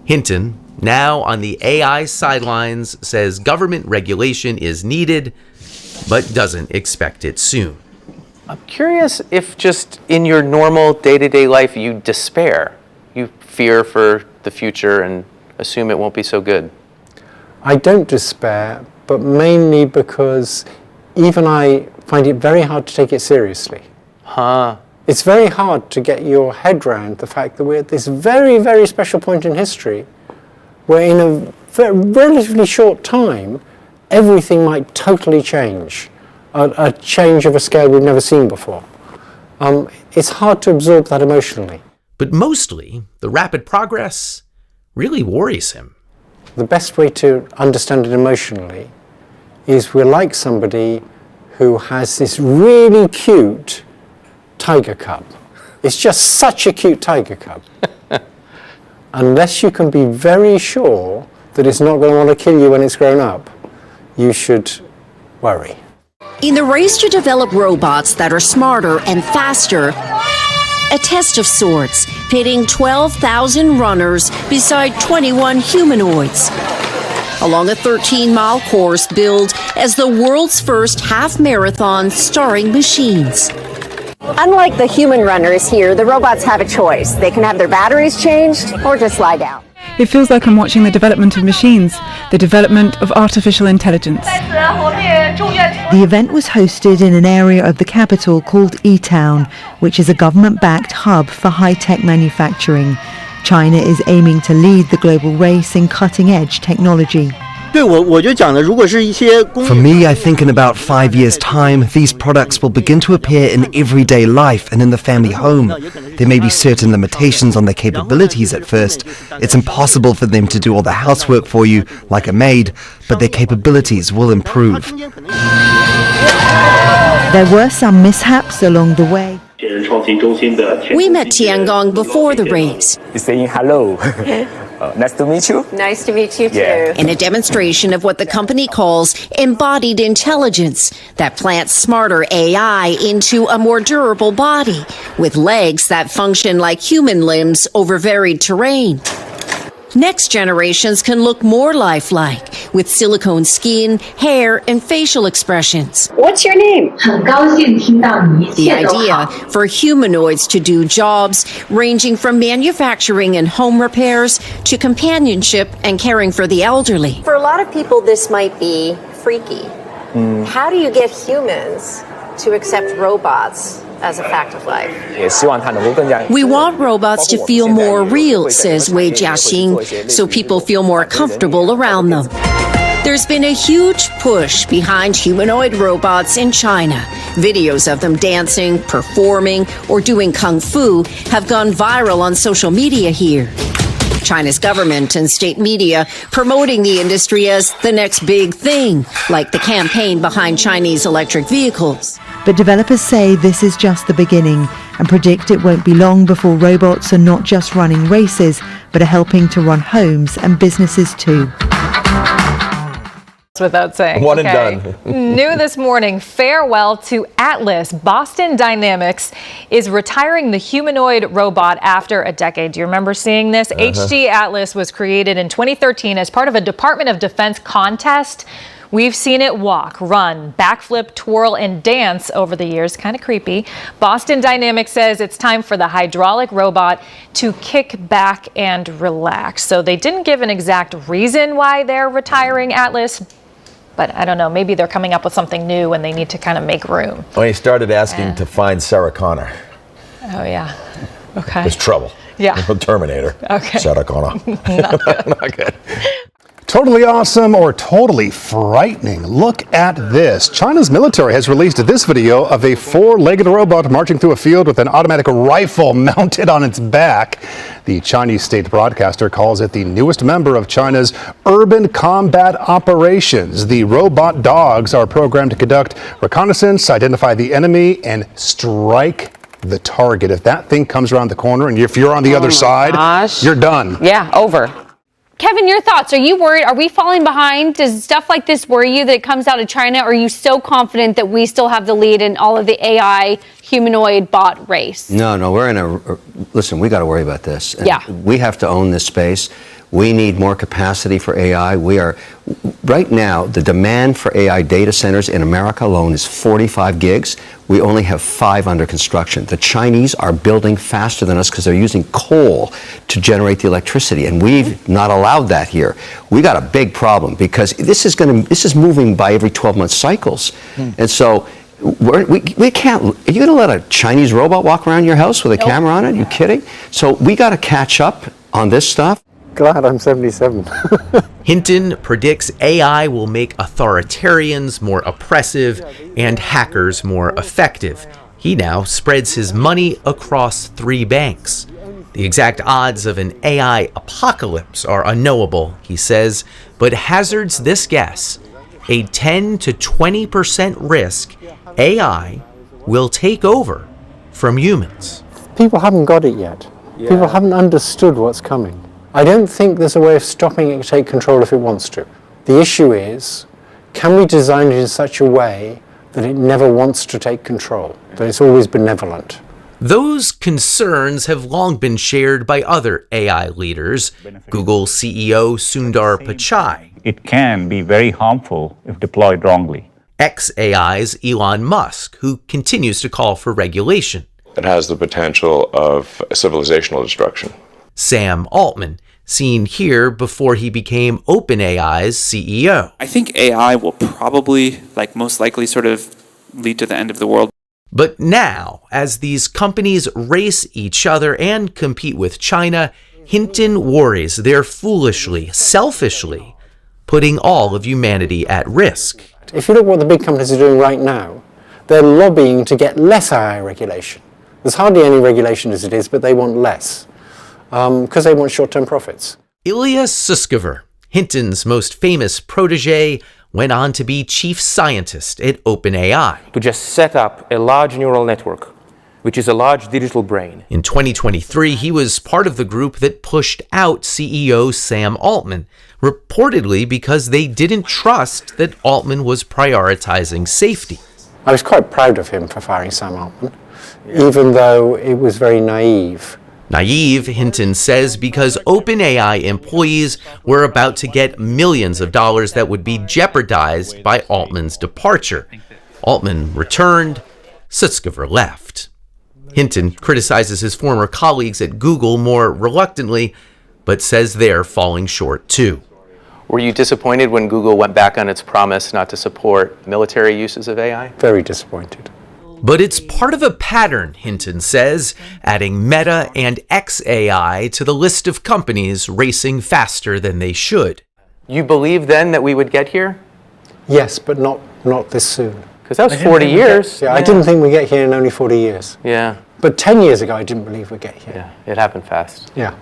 Hinton, now on the AI sidelines, says government regulation is needed, but doesn't expect it soon. I'm curious if just in your normal day-to-day life you despair. You fear for the future and assume it won't be so good. I don't despair, but mainly because even I find it very hard to take it seriously. It's very hard to get your head around the fact that we're at this very, very special point in history where in a relatively short time, everything might totally change. A change of a scale we've never seen before. It's hard to absorb that emotionally. But mostly, the rapid progress really worries him. The best way to understand it emotionally is we're like somebody who has this really cute tiger cub. It's just such a cute tiger cub. Unless you can be very sure that it's not going to want to kill you when it's grown up, you should worry. In the race to develop robots that are smarter and faster, a test of sorts, pitting 12,000 runners beside 21 humanoids along a 13-mile course billed as the world's first half marathon starring machines. Unlike the human runners here, the robots have a choice. They can have their batteries changed or just lie down. It feels like I'm watching the development of machines, the development of artificial intelligence. The event was hosted in an area of the capital called E-Town, which is a government-backed hub for high-tech manufacturing. China is aiming to lead the global race in cutting-edge technology. For me, I think in about 5 years' time, these products will begin to appear in everyday life and in the family home. There may be certain limitations on their capabilities at first. It's impossible for them to do all the housework for you, like a maid, but their capabilities will improve. There were some mishaps along the way. We met Tiangong before the race. He's saying hello. Nice to meet you. Nice to meet you too. In a demonstration of what the company calls embodied intelligence that plants smarter AI into a more durable body with legs that function like human limbs over varied terrain. Next generations can look more lifelike with silicone skin, hair, and facial expressions. What's your name? The idea for humanoids to do jobs ranging from manufacturing and home repairs to companionship and caring for the elderly. For a lot of people, this might be freaky. How do you get humans to accept robots as a fact of life? We want robots to feel more real, says Wei Jiaxing, so people feel more comfortable around them. There's been a huge push behind humanoid robots in China. Videos of them dancing, performing, or doing kung fu have gone viral on social media here. China's government and state media promoting the industry as the next big thing, like the campaign behind Chinese electric vehicles. But developers say this is just the beginning and predict it won't be long before robots are not just running races, but are helping to run homes and businesses too. Without saying. One and done. New this morning, farewell to Atlas. Boston Dynamics is retiring the humanoid robot after a decade. Do you remember seeing this? HD Atlas was created in 2013 as part of a Department of Defense contest. We've seen it walk, run, backflip, twirl, and dance over the years. Kind of creepy. Boston Dynamics says it's time for the hydraulic robot to kick back and relax. So they didn't give an exact reason why they're retiring Atlas, but I don't know, maybe they're coming up with something new and they need to kind of make room. When he started asking to find Sarah Connor. Oh, yeah. Okay. There's trouble. Yeah. Terminator. Okay. Sarah Connor. Not good. Not good. Totally awesome or totally frightening. Look at this. China's military has released this video of a four-legged robot marching through a field with an automatic rifle mounted on its back. The Chinese state broadcaster calls it the newest member of China's urban combat operations. The robot dogs are programmed to conduct reconnaissance, identify the enemy, and strike the target. If that thing comes around the corner and if you're on the other side, you're done. Yeah, over. Kevin, your thoughts? Are you worried? Are we falling behind? Does stuff like this worry you that it comes out of China? Or are you so confident that we still have the lead in all of the AI humanoid bot race? No, we're in a, listen, we got to worry about this. And yeah. We have to own this space. We need more capacity for AI. Right now, the demand for AI data centers in America alone is 45 gigs. We only have 5 under construction. The Chinese are building faster than us because they're using coal to generate the electricity, and we've not allowed that here. We got a big problem because this is moving by every 12-month cycles, and so we can't. Are you going to let a Chinese robot walk around your house with a camera on it? Are you kidding? So we got to catch up on this stuff. Glad I'm 77. Hinton predicts AI will make authoritarians more oppressive and hackers more effective. He now spreads his money across 3 banks. The exact odds of an AI apocalypse are unknowable, he says, but hazards this guess: a 10 to 20% risk AI will take over from humans. People haven't got it yet. Yeah. People haven't understood what's coming. I don't think there's a way of stopping it to take control if it wants to. The issue is, can we design it in such a way that it never wants to take control, that it's always benevolent? Those concerns have long been shared by other AI leaders. Google CEO Sundar Pichai. It can be very harmful if deployed wrongly. XAI's Elon Musk, who continues to call for regulation. It has the potential of civilizational destruction. Sam Altman, seen here before he became OpenAI's CEO. I think AI will probably, most likely, sort of lead to the end of the world. But now, as these companies race each other and compete with China, Hinton worries they're foolishly, selfishly, putting all of humanity at risk. If you look at what the big companies are doing right now, they're lobbying to get less AI regulation. There's hardly any regulation as it is, but they want less. Because they want short-term profits. Ilya Sutskever, Hinton's most famous protege, went on to be chief scientist at OpenAI. To just set up a large neural network, which is a large digital brain. In 2023, he was part of the group that pushed out CEO Sam Altman, reportedly because they didn't trust that Altman was prioritizing safety. I was quite proud of him for firing Sam Altman, even though it was very naive. Naive, Hinton says, because OpenAI employees were about to get millions of dollars that would be jeopardized by Altman's departure. Altman returned, Sutskever left. Hinton criticizes his former colleagues at Google more reluctantly, but says they're falling short too. Were you disappointed when Google went back on its promise not to support military uses of AI? Very disappointed. But it's part of a pattern, Hinton says, adding Meta and XAI to the list of companies racing faster than they should. You believe then that we would get here? Yes, but not this soon. Because that was 40 years. I didn't think we'd get here in only 40 years. Yeah. But 10 years ago, I didn't believe we'd get here. Yeah, it happened fast. Yeah.